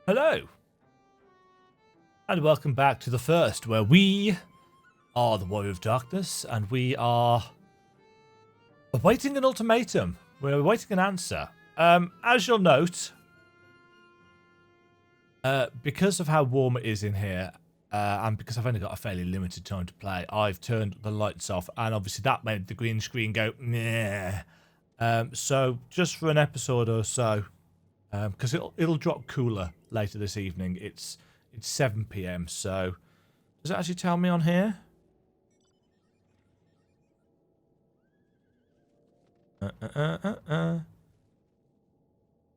Hello, and welcome back to the first, where we are the Warrior of Darkness, and we are awaiting an ultimatum. We're awaiting an answer. As you'll note, because of how warm it is in here, and because I've only got a fairly limited time to play, I've turned the lights off, and obviously that made the green screen go, meh. So just for an episode or so, because it'll drop cooler later this evening. It's 7 PM. So does it actually tell me on here?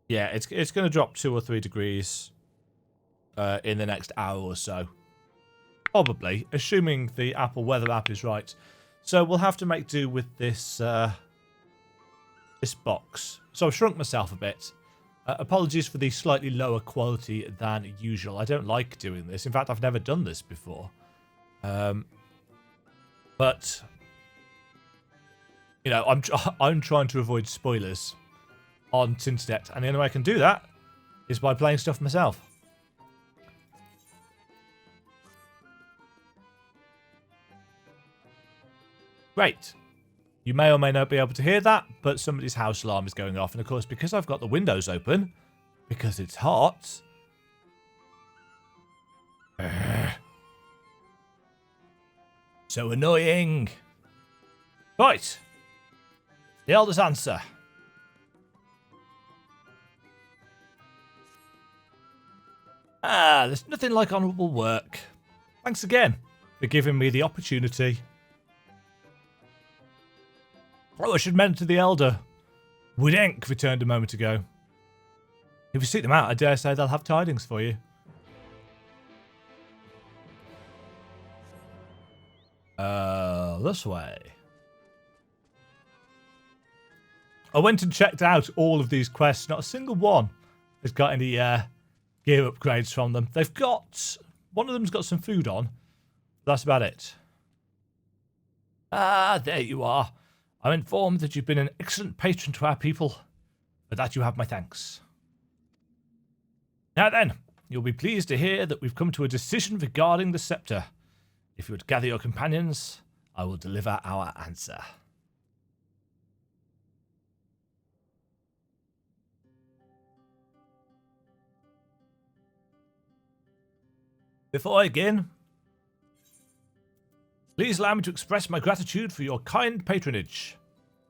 Yeah, it's going to drop 2 or 3 degrees in the next hour or so, probably, assuming the Apple Weather app is right. So we'll have to make do with this this box. So I've shrunk myself a bit. Apologies for the slightly lower quality than usual. I don't like doing this. In fact, I've never done this before. But you know, I'm trying to avoid spoilers on internet, and the only way I can do that is by playing stuff myself. Great. You may or may not be able to hear that, but somebody's house alarm is going off. And of course, because I've got the windows open, because it's hot. So annoying. Right. The Elder's answer. There's nothing like honourable work. Thanks again for giving me the opportunity. Oh, I should mention the Elder. Woodenk returned a moment ago. If you seek them out, I dare say they'll have tidings for you. This way. I went and checked out all of these quests. Not a single one has got any gear upgrades from them. They've got... One of them's got some food on. That's about it. There you are. I'm informed that you've been an excellent patron to our people. For that you have my thanks. Now then, you'll be pleased to hear that we've come to a decision regarding the scepter. If you would gather your companions, I will deliver our answer. Before I begin, please allow me to express my gratitude for your kind patronage.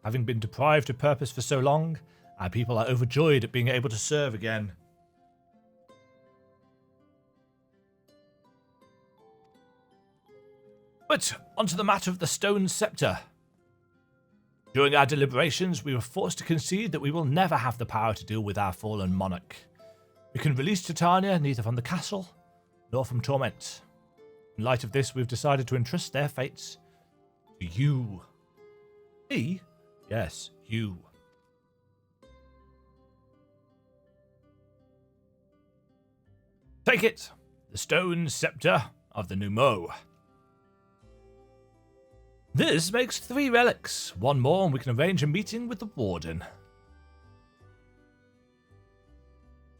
Having been deprived of purpose for so long, our people are overjoyed at being able to serve again. But onto the matter of the stone scepter. During our deliberations, we were forced to concede that we will never have the power to deal with our fallen monarch. We can release Titania neither from the castle nor from torment. In light of this, we've decided to entrust their fates to you. Me? Yes, you. Take it, the stone scepter of the Numo. This makes 3 relics. 1 more and we can arrange a meeting with the warden.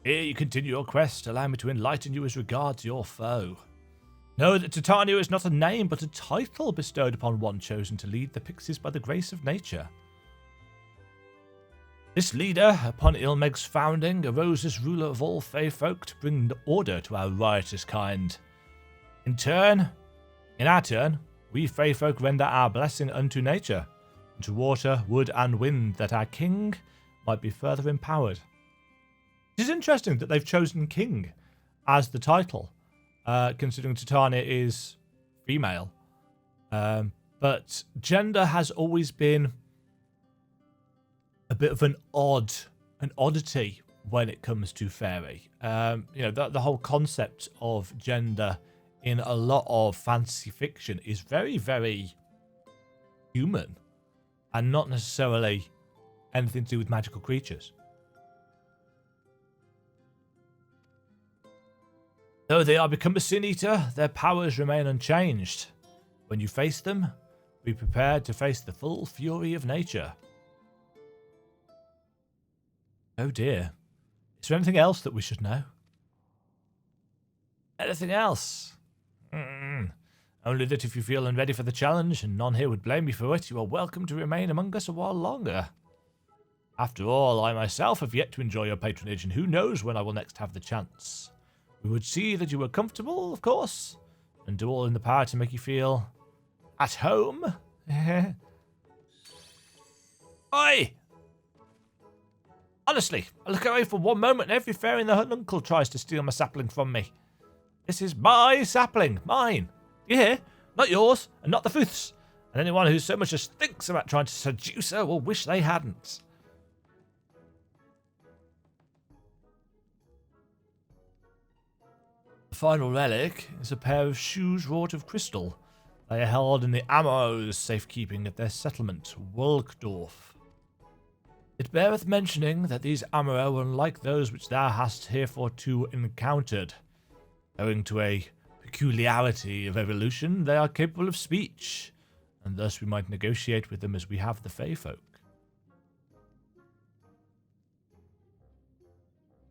Here you continue your quest. Allow me to enlighten you as regards your foe. Know that Titania is not a name, but a title bestowed upon one chosen to lead the pixies by the grace of nature. This leader, upon Ilmeg's founding, arose as ruler of all Fey folk to bring order to our riotous kind. In our turn, we Fey folk render our blessing unto nature, and to water, wood, and wind, that our king might be further empowered. It is interesting that they've chosen king as the title. Considering Titania is female. But gender has always been a bit of an oddity when it comes to fairy. You know, the whole concept of gender in a lot of fantasy fiction is very, very human and not necessarily anything to do with magical creatures. Though they are become a sin eater, their powers remain unchanged. When you face them, be prepared to face the full fury of nature. Oh dear. Is there anything else that we should know? Anything else? Only that if you feel unready for the challenge, and none here would blame you for it, you are welcome to remain among us a while longer. After all, I myself have yet to enjoy your patronage, and who knows when I will next have the chance. We would see that you were comfortable, of course, and do all in the power to make you feel at home. Oi! Honestly, I look away for one moment and every fairy in the Hununcle tries to steal my sapling from me. This is my sapling, mine. You hear? Not yours, and not the Futh's. And anyone who so much as thinks about trying to seduce her will wish they hadn't. The final relic is a pair of shoes wrought of crystal. They are held in the Amor's safekeeping at their settlement, Wulkdorf. It beareth mentioning that these Amora were unlike those which thou hast heretofore encountered. Owing to a peculiarity of evolution, they are capable of speech, and thus we might negotiate with them as we have the Fey folk.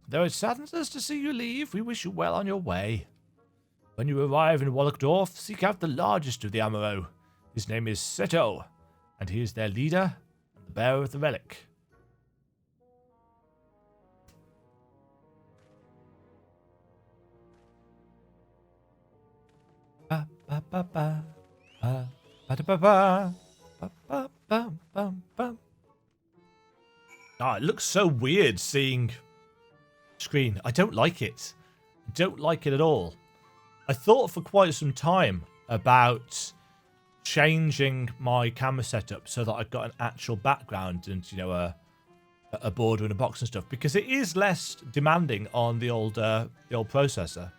Though it saddens us to see you leave, we wish you well on your way. When you arrive in Wulkdorf, seek out the largest of the Amoro. His name is Seto, and he is their leader and the bearer of the relic. It looks so weird seeing screen. I don't like it. I don't like it at all. I thought for quite some time about changing my camera setup so that I've got an actual background and, you know, a border and a box and stuff, because it is less demanding on the old processor.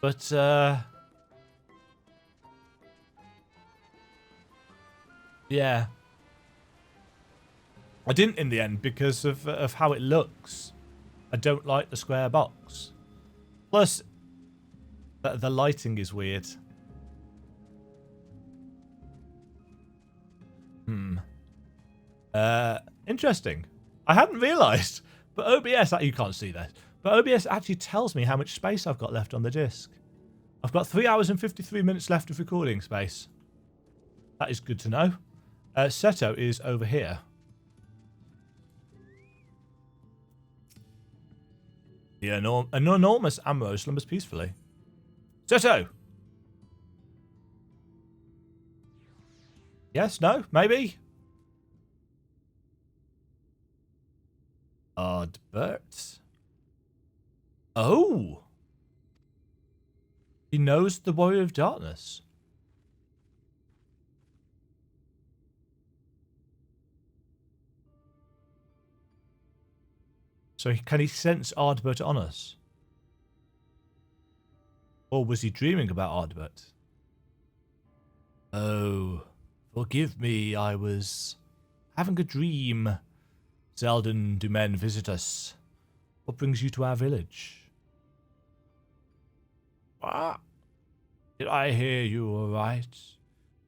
But yeah, I didn't in the end because of how it looks. I don't like the square box. Plus, the lighting is weird. Interesting. I hadn't realised, but OBS, you can't see that, but OBS actually tells me how much space I've got left on the disc. I've got 3 hours and 53 minutes left of recording space. That is good to know. Seto is over here. The an enormous Amro slumbers peacefully. Seto! Yes, no, maybe? Ardbert. Oh! He knows the Warrior of Darkness. So can he sense Ardbert on us? Or was he dreaming about Ardbert? Oh, forgive me, I was having a dream. Seldom do men visit us. What brings you to our village? Ah, did I hear you aright?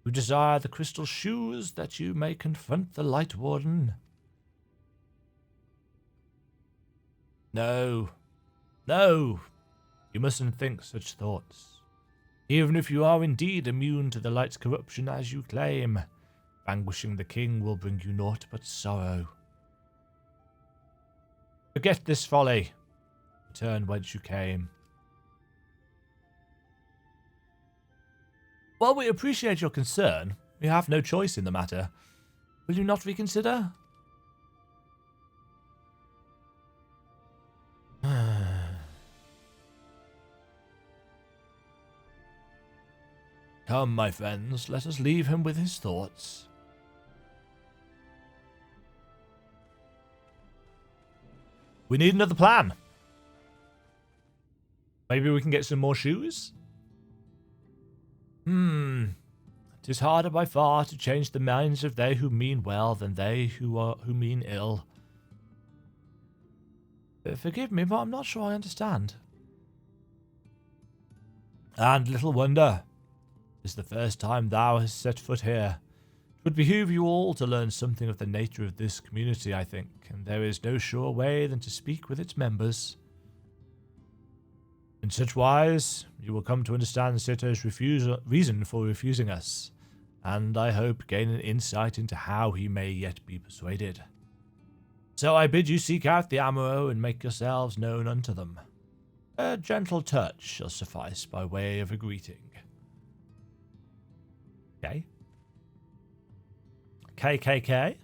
You desire the crystal shoes that you may confront the Light Warden? No, no, you mustn't think such thoughts. Even if you are indeed immune to the light's corruption as you claim, vanquishing the king will bring you naught but sorrow. Forget this folly. Return whence you came. While we appreciate your concern, we have no choice in the matter. Will you not reconsider? Come, my friends, let us leave him with his thoughts. We need another plan. Maybe we can get some more shoes? 'Tis harder by far to change the minds of they who mean well than they who mean ill. Forgive me, but I'm not sure I understand. And little wonder. 'Tis the first time thou hast set foot here. It would behoove you all to learn something of the nature of this community, I think, and there is no sure way than to speak with its members. In such wise, you will come to understand Seto's reason for refusing us, and I hope gain an insight into how he may yet be persuaded. So I bid you seek out the Amaro and make yourselves known unto them. A gentle touch shall suffice by way of a greeting. Okay. KKK?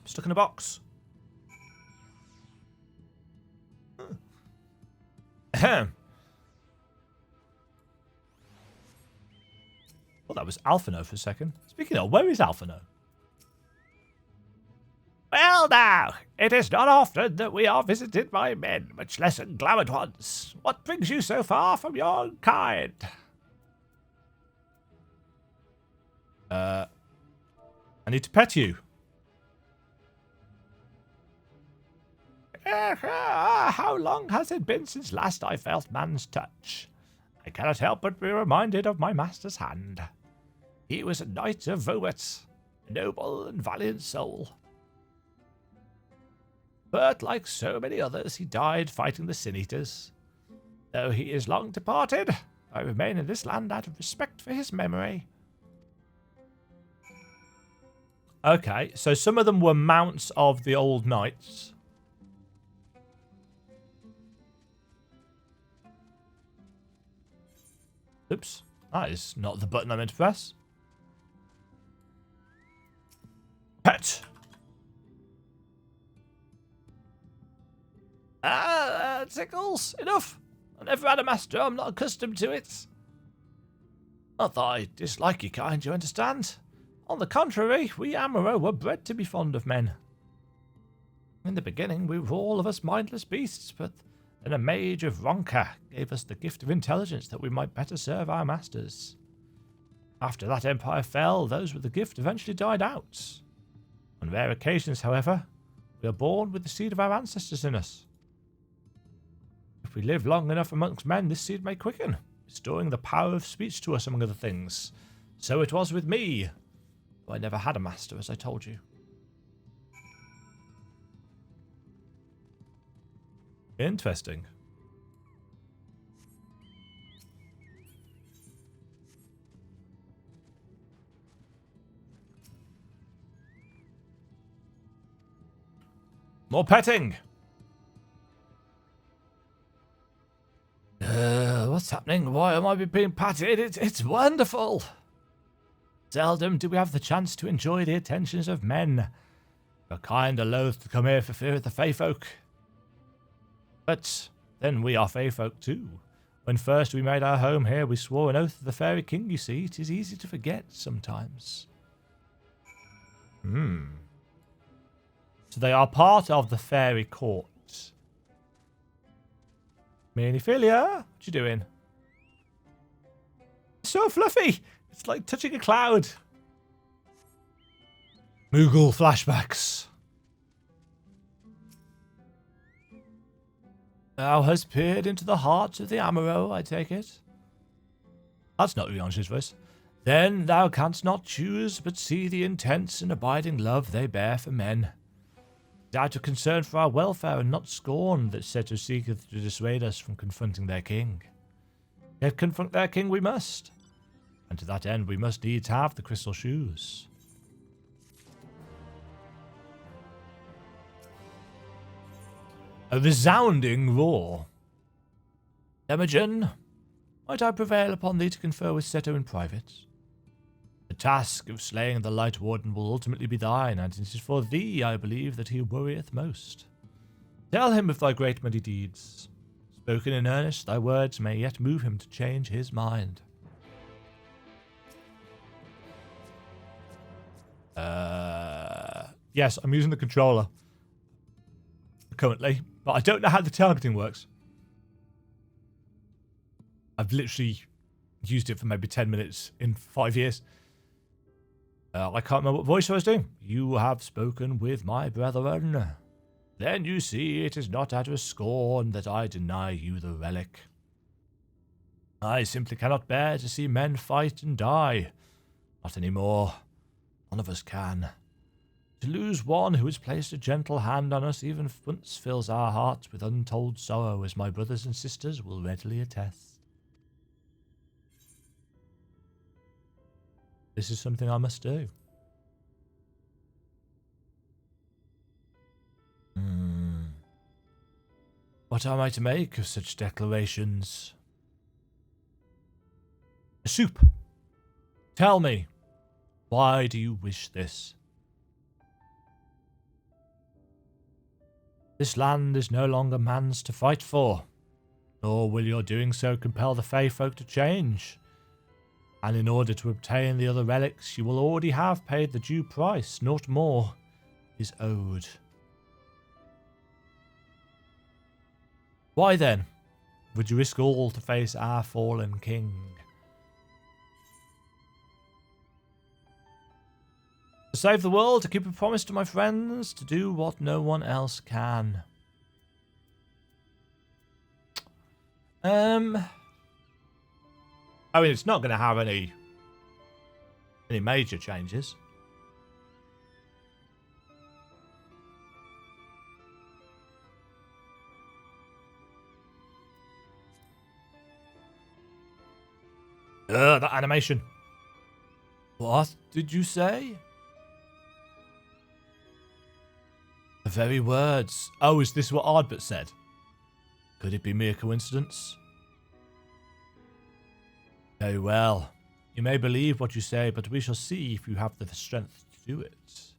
Stuck in a box. Ahem. Well, that was Alphino for a second. Speaking of, where is Alphino? Well now, it is not often that we are visited by men, much less unglamoured ones. What brings you so far from your own kind? I need to pet you. How long has it been since last I felt man's touch? I cannot help but be reminded of my master's hand. He was a knight of Vomet, a noble and valiant soul. But like so many others, he died fighting the Sin-Eaters. Though he is long departed, I remain in this land out of respect for his memory. Okay, so some of them were mounts of the old knights. Oops, that is not the button I meant to press. Pet! Tickles. Enough. I've never had a master. I'm not accustomed to it. Not that I dislike your kind, you understand. On the contrary, we Amaro were bred to be fond of men. In the beginning, we were all of us mindless beasts, but then a mage of Ronka gave us the gift of intelligence that we might better serve our masters. After that empire fell, those with the gift eventually died out. On rare occasions, however, we are born with the seed of our ancestors in us. If we live long enough amongst men, this seed may quicken, restoring the power of speech to us, among other things. So it was with me. I never had a master, as I told you. Interesting. More petting! What's happening? Why am I being patted? It's wonderful! Seldom do we have the chance to enjoy the attentions of men. We're kind of loath to come here for fear of the Fey folk. But then we are Fey folk too. When first we made our home here, we swore an oath to the Fairy King, you see. It is easy to forget sometimes. So they are part of the Fairy Court. Miniphilia, what you doing? So fluffy! It's like touching a cloud. Moogle flashbacks. Thou hast peered into the heart of the Amaro, I take it. That's not Rianche's voice. Then thou canst not choose but see the intense and abiding love they bear for men. It is out of concern for our welfare and not scorn that Seto seeketh to dissuade us from confronting their king. Yet confront their king we must, and to that end we must needs have the crystal shoes. A resounding roar. Demajen, might I prevail upon thee to confer with Seto in private? The task of slaying the Light Warden will ultimately be thine, and it is for thee, I believe, that he worrieth most. Tell him of thy great many deeds. Spoken in earnest, thy words may yet move him to change his mind. Yes, I'm using the controller currently, but I don't know how the targeting works. I've literally used it for maybe 10 minutes in 5 years. I can't remember what voice I was doing. You have spoken with my brethren. Then you see it is not out of scorn that I deny you the relic. I simply cannot bear to see men fight and die. Not anymore. None of us can. To lose one who has placed a gentle hand on us even once fills our hearts with untold sorrow, as my brothers and sisters will readily attest. This is something I must do. What am I to make of such declarations? Soup. Tell me, why do you wish this? This land is no longer man's to fight for, nor will your doing so compel the Fey folk to change. And in order to obtain the other relics, you will already have paid the due price, naught more is owed. Why then would you risk all to face our fallen king? To save the world, to keep a promise to my friends, to do what no one else can. I mean, it's not going to have any major changes. That animation. What did you say? The very words. Oh, is this what Ardbert said? Could it be mere coincidence? Very well. You may believe what you say, but we shall see if you have the strength to do it.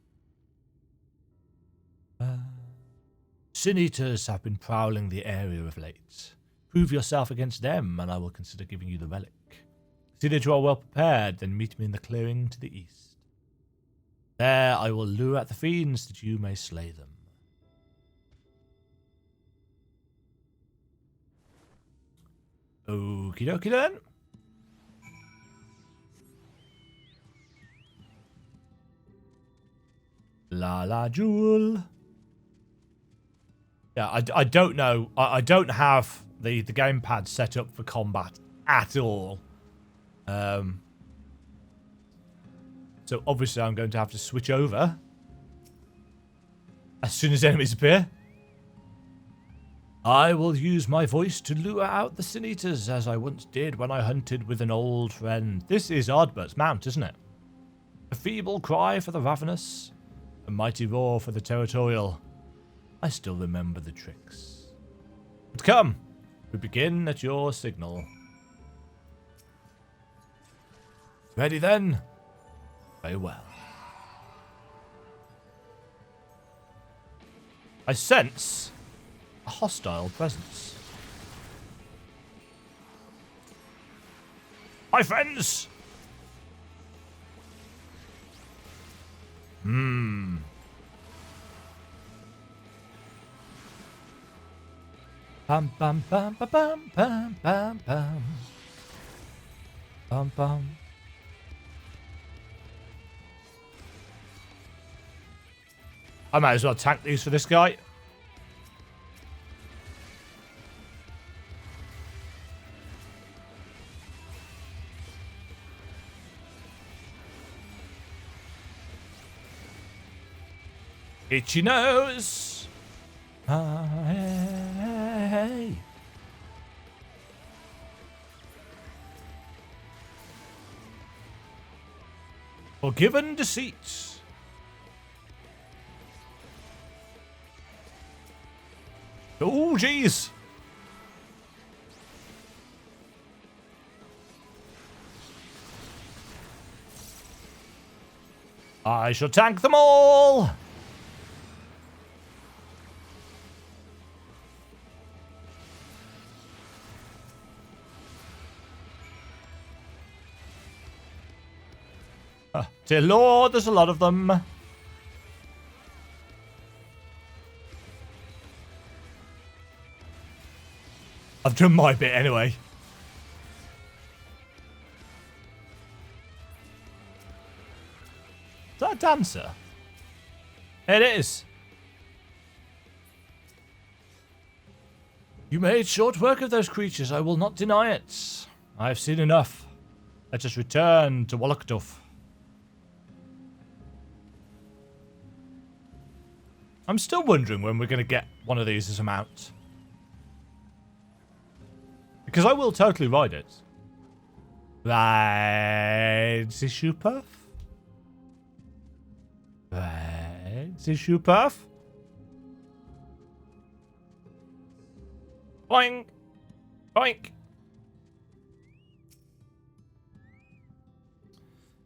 Sin-eaters have been prowling the area of late. Prove yourself against them, and I will consider giving you the relic. See that you are well prepared, then meet me in the clearing to the east. There I will lure out the fiends that you may slay them. Okie dokie then. La la jewel. Yeah, I don't know. I don't have the gamepad set up for combat at all. So obviously I'm going to have to switch over as soon as enemies appear. I will use my voice to lure out the sin-eaters, as I once did when I hunted with an old friend. This is Ardbert's mount, isn't it? A feeble cry for the ravenous, a mighty roar for the territorial. I still remember the tricks. But come, we begin at your signal. Ready then? Very well. I sense a hostile presence. Hi, friends! Bam bam bam bam bam bam bam bam. Bam bam. I might as well tank these for this guy. Itchy nose. Hey. Forgiven deceit. Oh, jeez. I shall tank them all. Dear Lord, there's a lot of them. I've done my bit anyway. Is that a dancer? It is. You made short work of those creatures, I will not deny it. I have seen enough. Let us return to Wallachduff. I'm still wondering when we're going to get one of these as a mount. Because I will totally ride it. Right, issue puff. Right, issue puff. Boing. Boink.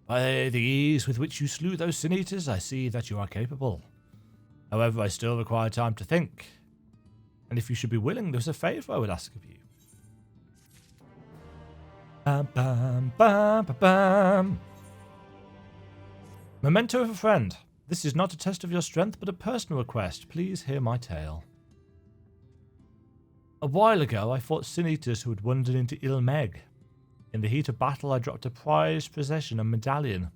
By the ease with which you slew those sin eaters, I see that you are capable. However, I still require time to think. And if you should be willing, there's a favour I would ask of you. Bam, bam, bam, bam, bam. Memento of a friend. This is not a test of your strength, but a personal request. Please hear my tale. A while ago, I fought sin eaters who had wandered into Ilmeg. In the heat of battle, I dropped a prized possession, a medallion.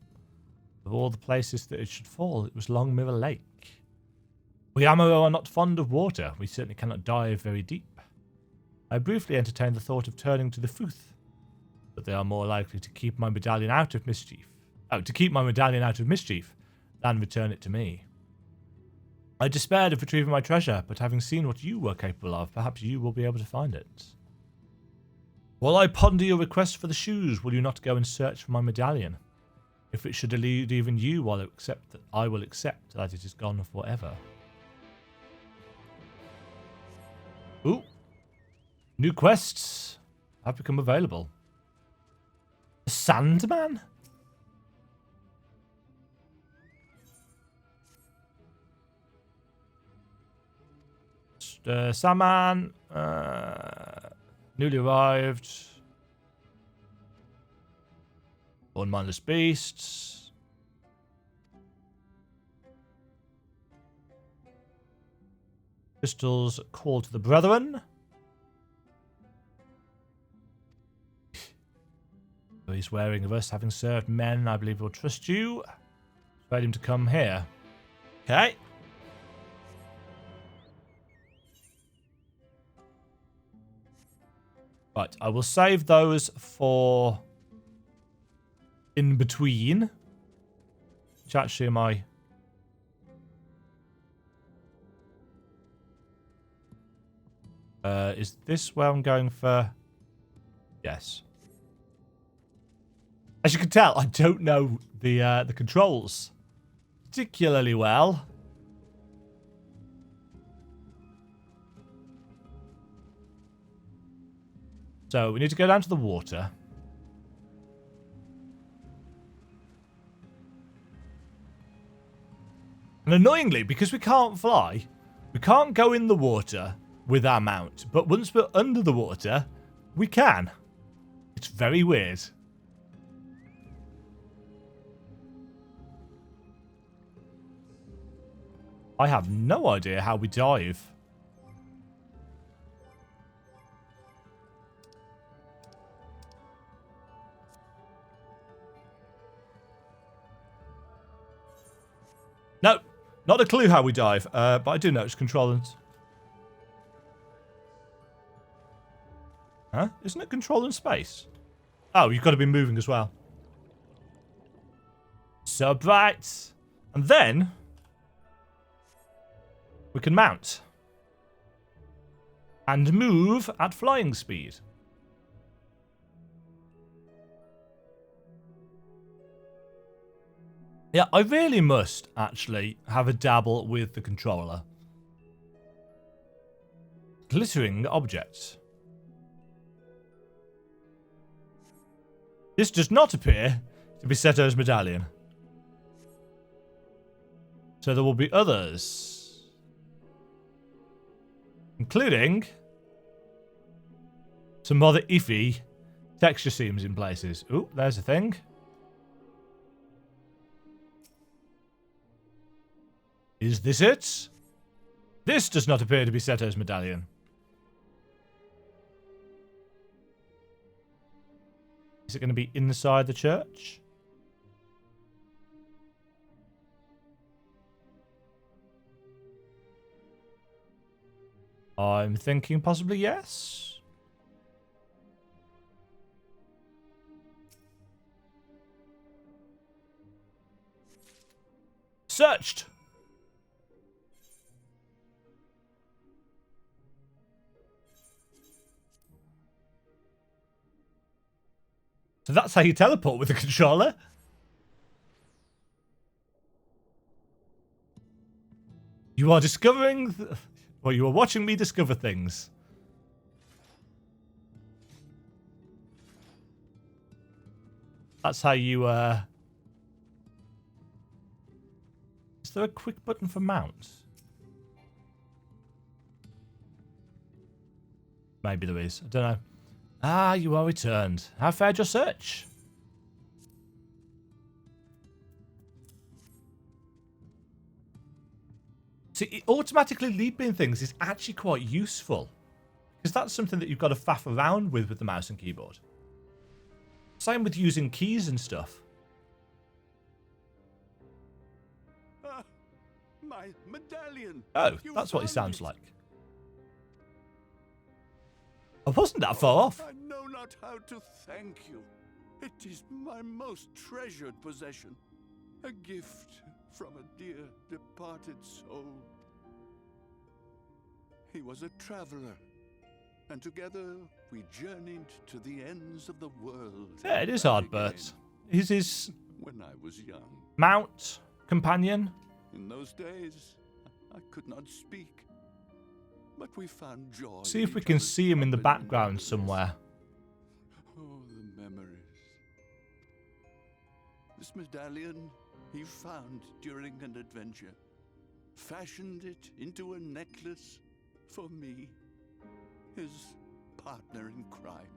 Of all the places that it should fall, it was Long Mirror Lake. We Amaro are not fond of water. We certainly cannot dive very deep. I briefly entertained the thought of turning to the Futh, but they are more likely to keep my medallion out of mischief. Than return it to me. I despaired of retrieving my treasure, but having seen what you were capable of, perhaps you will be able to find it. While I ponder your request for the shoes, will you not go and search for my medallion? If it should elude even you, I will accept that it is gone forever. Ooh. New quests have become available. The Sandman? Sandman. Newly arrived. Born mindless beasts. Crystals call to the brethren. So he's wearing of us, having served men, I believe will trust you. Persuade him to come here. Okay. Right, I will save those for in between. Which actually am I? Is this where I'm going for? Yes. As you can tell, I don't know the controls particularly well. So we need to go down to the water. And annoyingly, because we can't fly, we can't go in the water with our mount. But once we're under the water, we can. It's very weird. I have no idea how we dive. No, not a clue how we dive, but I do know it's control and... Huh? Isn't it control and space? Oh, you've got to be moving as well. So bright. And then... we can mount. And move at flying speed. Yeah, I really must actually have a dabble with the controller. Glittering objects. This does not appear to be Seto's medallion. So there will be others. Including some rather iffy texture seams in places. Ooh, there's a thing. Is this it? This does not appear to be Seto's medallion. Is it going to be inside the church? I'm thinking possibly yes. searched. So that's how you teleport with a controller. You are discovering... Well, you are watching me discover things. That's how you... Is there a quick button for mounts? Maybe there is. I don't know. Ah, you are returned. How fared your search? See, automatically leaping things is actually quite useful. Because that's something that you've got to faff around with the mouse and keyboard. Same with using keys and stuff. My medallion. Oh, that's what he sounds like. I wasn't that far off. I know not how to thank you. It is my most treasured possession. A gift from a dear departed soul. He was a traveler, and together we journeyed to the ends of the world. Yeah, it is Ardbert. He's his when I was young. Mount, companion. In those days, I could not speak, but we found joy. See if we can see him in the background somewhere. Oh, the memories. This medallion he found during an adventure, fashioned it into a necklace for me, his partner in crime.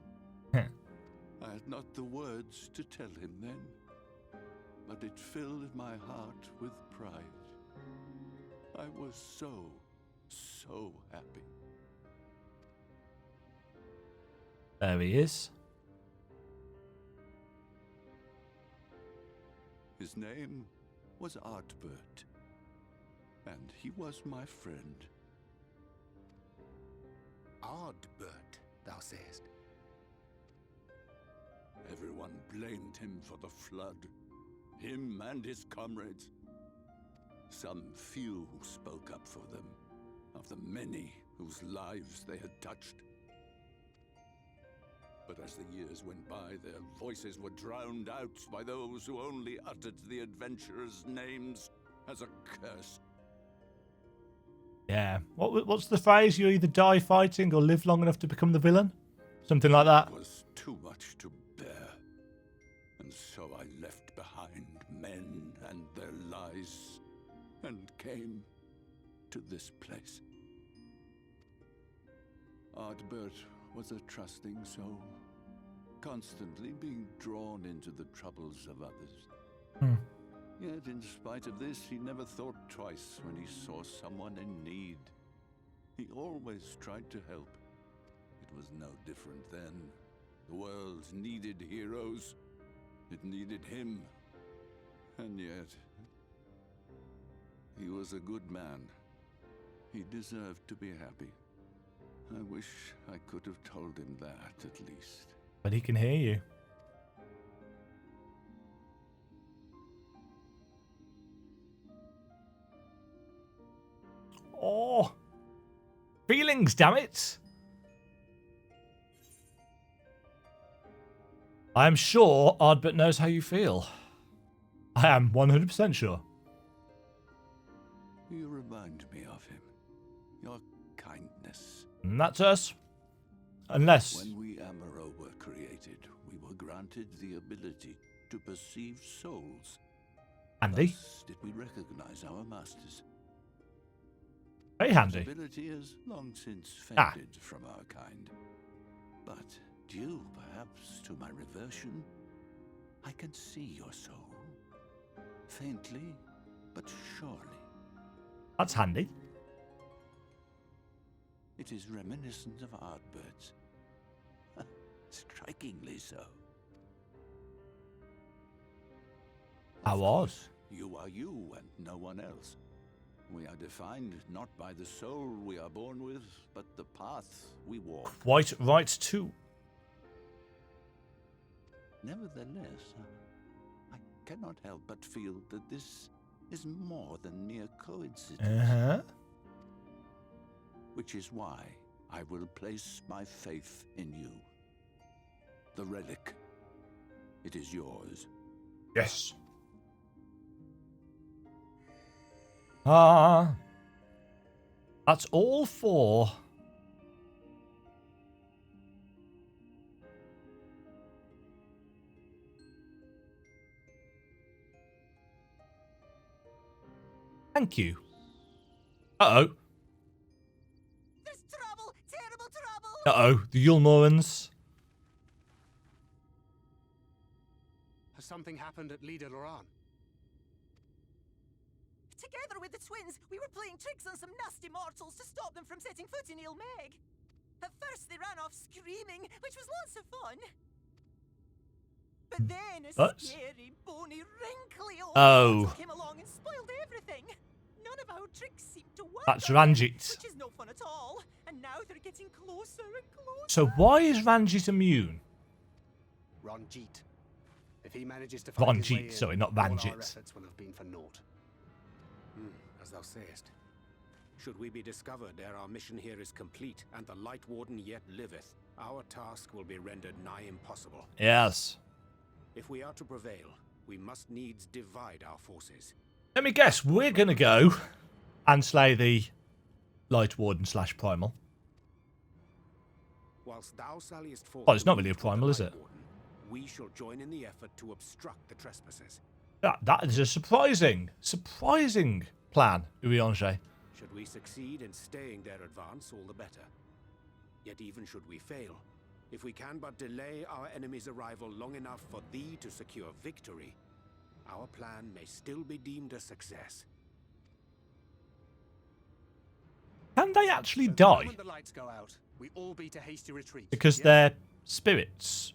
I had not the words to tell him then, but it filled my heart with pride. I was so happy. There he is. His name was Ardbert, and he was my friend. Ardbert, thou sayest? Everyone blamed him for the flood, him and his comrades. Some few spoke up for them, of the many whose lives they had touched. But as the years went by, their voices were drowned out by those who only uttered the adventurers' names as a curse. Yeah. What's the phrase? You either die fighting or live long enough to become the villain? Something like that. It was too much to bear. And so I left behind men and their lies and came to this place. Ardbert was a trusting soul, constantly being drawn into the troubles of others. Yet, in spite of this, he never thought twice when he saw someone in need. He always tried to help. It was no different then. The world needed heroes. It needed him. And yet, he was a good man. He deserved to be happy. I wish I could have told him that, at least. But he can hear you. Oh. Feelings, damn it. I am sure Ardbert knows how you feel. I am 100% sure. You remind me of him. Your kindness. And that's us. Unless... When we Amaro were created, we were granted the ability to perceive souls. Handy. Thus did we recognize our masters. Very handy. This ability has long since faded from our kind. But due, perhaps, to my reversion, I can see your soul. Faintly, but surely. That's handy. It is reminiscent of Ardbert's. Strikingly so. How odd. You are you and no one else. We are defined not by the soul we are born with, but the path we walk. Quite right too. Nevertheless, I cannot help but feel that this is more than mere coincidence. Which is why I will place my faith in you. The relic. It is yours. Yes. That's all four. Thank you. Uh-oh. There's trouble! Terrible trouble! Uh-oh. The Yulmorans. Has something happened at Lida Loran? Together with the twins, we were playing tricks on some nasty mortals to stop them from setting foot in Ilmeg. At first they ran off screaming, which was lots of fun. But then a scary, bony, wrinkly old mortal came along and spoiled everything. None of our tricks seemed to work. That's Ranjit. Which is no fun at all. And now they're getting closer and closer. So why is Ranjit immune? Ranjit. If he manages to find his way in, sorry, not all our Ranjit. efforts will have been for naught. As thou sayest. Should we be discovered ere our mission here is complete, and the Light Warden yet liveth, our task will be rendered nigh impossible. Yes. If we are to prevail, we must needs divide our forces. Let me guess, we're going to go and slay the Light Warden / Primal. Whilst thou salliest forth, Oh, it's not really a Primal, is it? Warden, we shall join in the effort to obstruct the trespassers. That is a surprising plan, Urianger. Should we succeed in staying their advance, all the better. Yet even should we fail, if we can but delay our enemy's arrival long enough for thee to secure victory, our plan may still be deemed a success. Can they actually So die? when the lights go out, we all beat a hasty retreat. Because yes? they're spirits.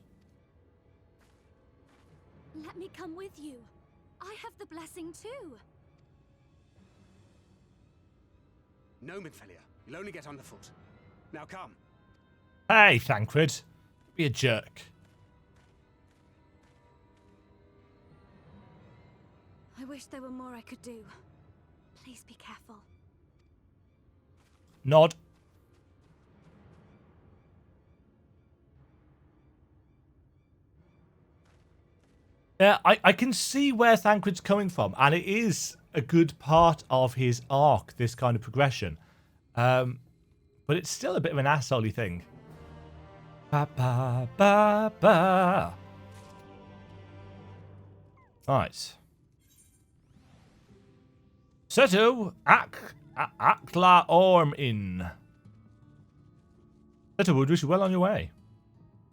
Let me come with you. I have the blessing too. No, Midfelia. You'll only get underfoot. Now come. Hey, Thancred. Be a jerk. I wish there were more I could do. Please be careful. Nod. Yeah, I can see where Thancred's coming from, and it is a good part of his arc, this kind of progression. But it's still a bit of an assholey thing. Ba ba ba ba. Right. Seto Akla Orm in. Seto would wish you well on your way.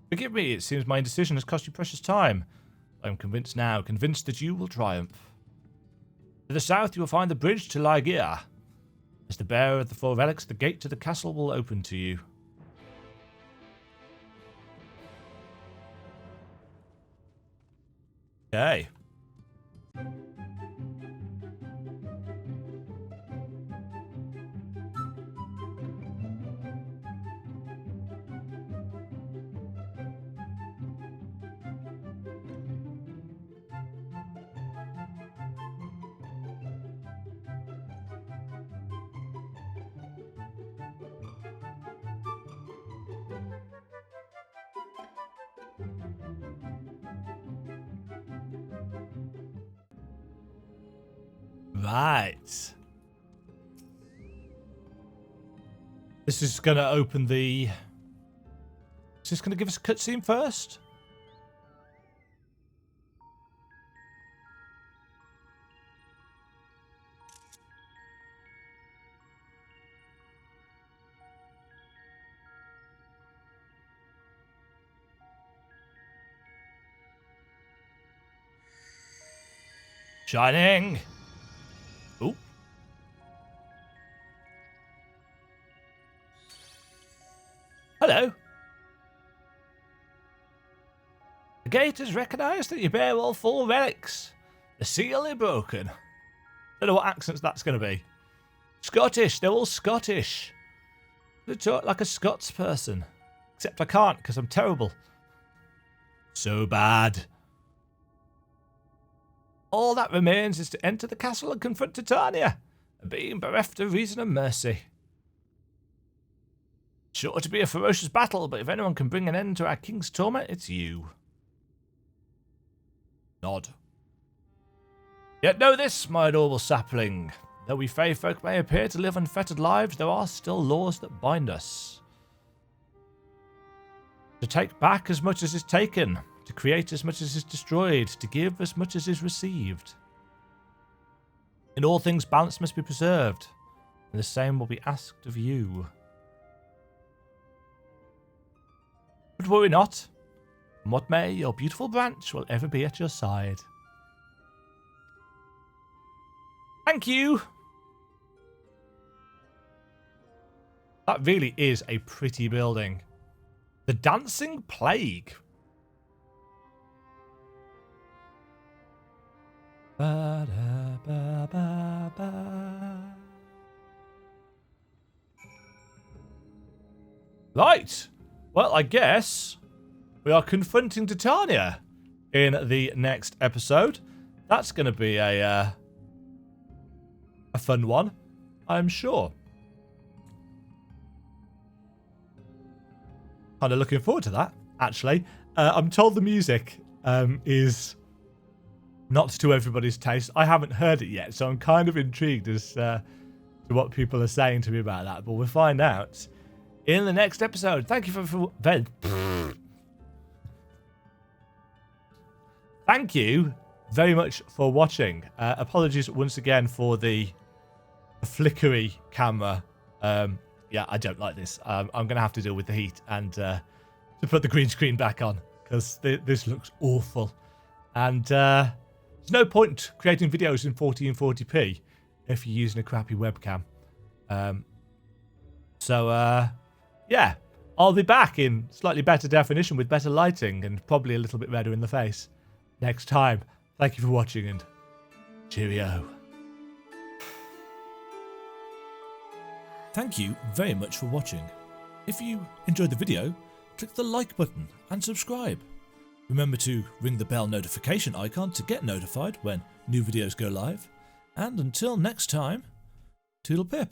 Forgive me, it seems my indecision has cost you precious time. I am convinced now, convinced that you will triumph. To the south you will find the bridge to Lygia. As the bearer of the four relics, the gate to the castle will open to you. Okay. Right. This is going to open the... Is this going to give us a cutscene first? Shining! Ooh. Hello. The gate has recognised that you bear all four relics. The seal is broken. Don't know what accents that's going to be. Scottish. They're all Scottish. They talk like a Scots person. Except I can't because I'm terrible. So bad. All that remains is to enter the castle and confront Titania, being bereft of reason and mercy. Sure to be a ferocious battle, but if anyone can bring an end to our king's torment, it's you. Nod. Yet know this, my adorable sapling. Though we Fey folk may appear to live unfettered lives, there are still laws that bind us. To take back as much as is taken, to create as much as is destroyed, to give as much as is received. In all things balance must be preserved, and the same will be asked of you. But worry not. What may, your beautiful branch will ever be at your side. Thank you! That really is a pretty building. The Dancing Plague. Ba, da, ba, ba, ba. Right. Well, I guess we are confronting Titania in the next episode. That's going to be a fun one, I'm sure. Kind of looking forward to that, actually. I'm told the music is not to everybody's taste. I haven't heard it yet, so I'm kind of intrigued as to what people are saying to me about that. But we'll find out in the next episode. Thank you Thank you very much for watching. Apologies once again for the flickery camera. Yeah, I don't like this. I'm going to have to deal with the heat and to put the green screen back on because this looks awful. And there's no point creating videos in 1440p if you're using a crappy webcam. Yeah, I'll be back in slightly better definition with better lighting and probably a little bit redder in the face next time. Thank you for watching and cheerio. Thank you very much for watching. If you enjoyed the video, click the like button and subscribe. Remember to ring the bell notification icon to get notified when new videos go live. And until next time, toodle pip.